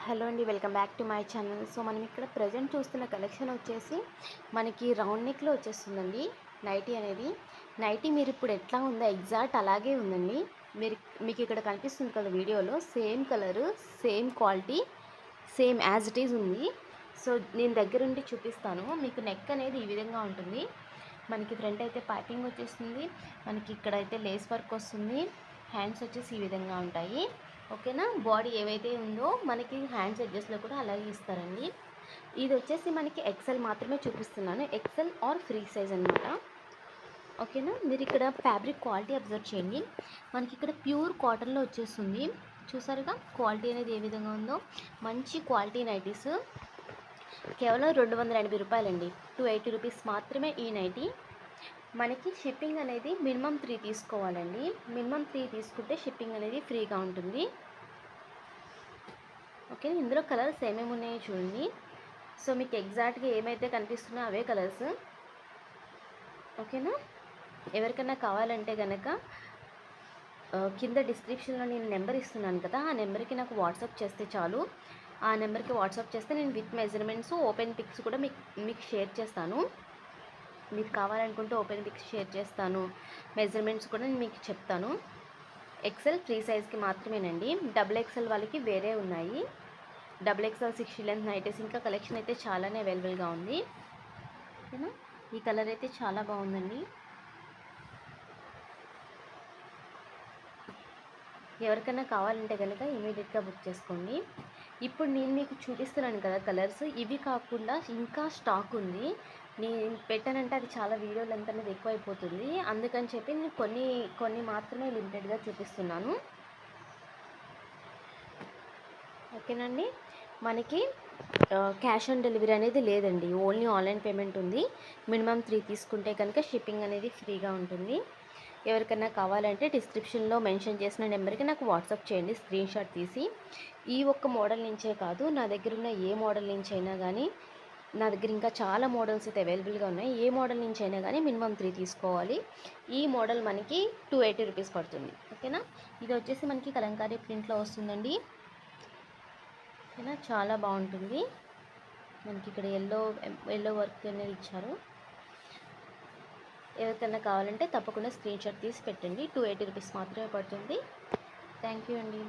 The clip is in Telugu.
హలో అండి, welcome back to my channel. So మనం ఇక్కడ ప్రజెంట్ చూస్తున్న కలెక్షన్ వచ్చేసి మనకి రౌండ్ నెక్లో వచ్చేస్తుందండి. నైటీ అనేది నైటీ మీరు ఇప్పుడు ఎట్లా ఉందో ఎగ్జాక్ట్ అలాగే ఉందండి. మీకు ఇక్కడ కనిపిస్తుంది కదా వీడియోలో, same colour, same quality, same as it is ఉంది. సో నేను దగ్గరుండి చూపిస్తాను. మీకు నెక్ అనేది ఈ విధంగా ఉంటుంది. మనకి ఫ్రంట్ అయితే పైపింగ్ వచ్చేస్తుంది, మనకి ఇక్కడైతే లేస్ వర్క్ వస్తుంది, హ్యాండ్స్ వచ్చేసి ఈ విధంగా ఉంటాయి. ఓకేనా. బాడీ ఏవైతే ఉందో మనకి హ్యాండ్స్ ఎడ్జెస్లో కూడా అలాగే ఇస్తారండి. ఇది వచ్చేసి మనకి ఎక్సెల్ మాత్రమే చూపిస్తున్నాను, ఎక్సెల్ ఆర్ ఫ్రీ సైజ్ అనమాట. ఓకేనా. మీరు ఇక్కడ ఫ్యాబ్రిక్ క్వాలిటీ అబ్జర్వ్ చేయండి. మనకి ఇక్కడ ప్యూర్ కాటన్లో వచ్చేస్తుంది. చూసారుగా క్వాలిటీ అనేది ఏ విధంగా ఉందో. మంచి క్వాలిటీ నైటీస్, కేవలం 280 రూపాయలండి. 280 రూపీస్ మాత్రమే ఈ నైటీ. మనకి షిప్పింగ్ అనేది మినిమం 3 తీసుకోవాలండి. మినిమం 3 తీసుకుంటే షిప్పింగ్ అనేది ఫ్రీగా ఉంటుంది. ఓకే. ఇందులో కలర్స్ ఏమేమి ఉన్నాయో చూడండి. సో మీకు ఎగ్జాక్ట్గా ఏమైతే కనిపిస్తున్నాయో అవే కలర్స్. ఓకేనా. ఎవరికైనా కావాలంటే కనుక కింద డిస్క్రిప్షన్లో నేను నెంబర్ ఇస్తున్నాను కదా, ఆ నెంబర్కి నాకు వాట్సాప్ చేస్తే చాలు. ఆ నెంబర్కి వాట్సాప్ చేస్తే నేను విత్ మెజర్మెంట్స్, ఓపెన్ పిక్స్ కూడా మీకు షేర్ చేస్తాను. మీరు కావాలనుకుంటే ఓపెన్ పిక్స్ షేర్ చేస్తాను, మెజర్మెంట్స్ కూడా నేను మీకు చెప్తాను. ఎక్సెల్ ఫ్రీ సైజ్కి మాత్రమేనండి. డబుల్ ఎక్సెల్ వాళ్ళకి వేరే ఉన్నాయి. డబుల్ ఎక్సెల్ 60 లెంత్ నైటీస్ ఇంకా కలెక్షన్ అయితే చాలానే అవైలబుల్గా ఉంది. ఓకేనా. ఈ కలర్ అయితే చాలా బాగుందండి. ఎవరికైనా కావాలంటే కనుక ఇమీడియట్గా బుక్ చేసుకోండి. ఇప్పుడు నేను మీకు చూపిస్తున్నాను కదా కలర్స్, ఇవి కాకుండా ఇంకా స్టాక్ ఉంది. నేను పెట్టానంటే అది చాలా వీడియో లెంత్ అనేది ఎక్కువైపోతుంది. అందుకని చెప్పి నేను కొన్ని మాత్రమే లిమిటెడ్గా చూపిస్తున్నాను. ఓకేనండి. మనకి క్యాష్ ఆన్ డెలివరీ అనేది లేదండి, ఓన్లీ ఆన్లైన్ పేమెంట్ ఉంది. మినిమం 3 తీసుకుంటే కనుక షిప్పింగ్ అనేది ఫ్రీగా ఉంటుంది. ఎవరికైనా కావాలంటే డిస్క్రిప్షన్లో మెన్షన్ చేసిన నెంబర్కి నాకు వాట్సాప్ చేయండి స్క్రీన్ షాట్ తీసి. ఈ ఒక్క మోడల్ నుంచే కాదు, నా దగ్గర ఉన్న ఏ మోడల్ నుంచి అయినా కానీ, నా దగ్గర ఇంకా చాలా మోడల్స్ అయితే అవైలబుల్గా ఉన్నాయి. ఏ మోడల్ నుంచి అయినా కానీ మినిమం 3 తీసుకోవాలి. ఈ మోడల్ మనకి 280 రూపీస్ పడుతుంది. ఓకేనా. ఇది వచ్చేసి మనకి కలంకారీ ప్రింట్లో వస్తుందండి. ఓకేనా. చాలా బాగుంటుంది. మనకి ఇక్కడ ఎల్లో వర్క్ అనేది ఇచ్చారు. ఎవరికైనా కావాలంటే తప్పకుండా స్క్రీన్ షాట్ తీసి పెట్టండి. 280 రూపీస్ మాత్రమే పడుతుంది. థ్యాంక్ యూ అండి.